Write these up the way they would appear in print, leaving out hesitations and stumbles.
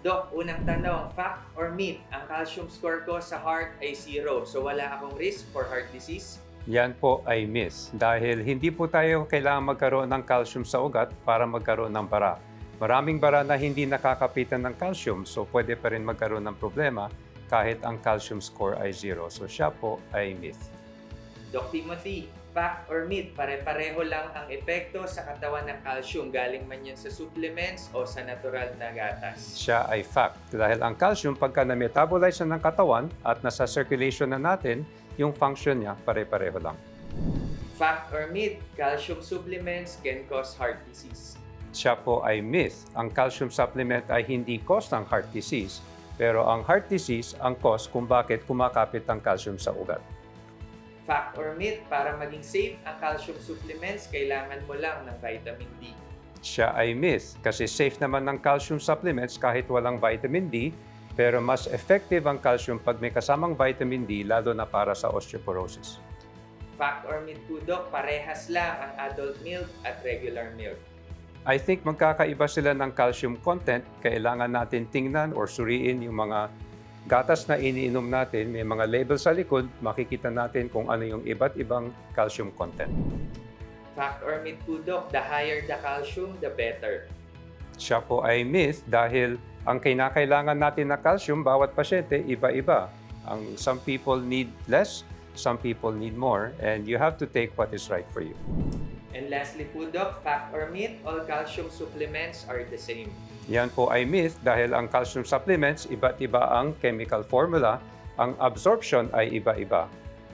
Doc, unang tanong, fact or myth, ang calcium score ko sa heart ay 0, so wala akong risk for heart disease? Yan po ay miss dahil hindi po tayo kailangan magkaroon ng calcium sa ugat para magkaroon ng bara. Maraming bara na hindi nakakapitan ng calcium so pwede pa rin magkaroon ng problema kahit ang calcium score ay 0. So siya po ay myth. Doc Timothy, fact or myth, pare-pareho lang ang epekto sa katawan ng calcium, galing man yan sa supplements o sa natural na gatas? Siya ay fact dahil ang calcium pagka na-metabolize na ng katawan at nasa circulation na natin, yung function niya pare-pareho lang. Fact or myth, calcium supplements can cause heart disease? Siya po ay myth. Ang calcium supplement ay hindi cause ng heart disease, pero ang heart disease ang cause kung bakit kumakapit ang calcium sa ugat. Fact or myth, para maging safe ang calcium supplements, kailangan mo lang ng vitamin D? Siya ay myth kasi safe naman ng calcium supplements kahit walang vitamin D, pero mas effective ang calcium pag may kasamang vitamin D lalo na para sa osteoporosis. Fact or myth po, Doc, parehas lang ang adult milk at regular milk? I think magkakaiba sila ng calcium content. Kailangan natin tingnan or suriin yung mga gatas na iniinom natin. May mga label sa likod, makikita natin kung ano yung iba't ibang calcium content. Fact or myth po, Doc, the higher the calcium, the better? Siya po ay myth dahil ang kinakailangan natin na calcium, bawat pasyente, iba-iba. Some people need less, some people need more, and you have to take what is right for you. And lastly po, Doc, fact or myth, all calcium supplements are the same? Yan po ay myth dahil ang calcium supplements, iba't iba ang chemical formula, ang absorption ay iba-iba.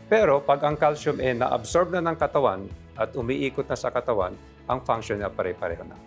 Pero pag ang calcium ay na-absorb na ng katawan at umiikot na sa katawan, ang function niya pare-pareho na.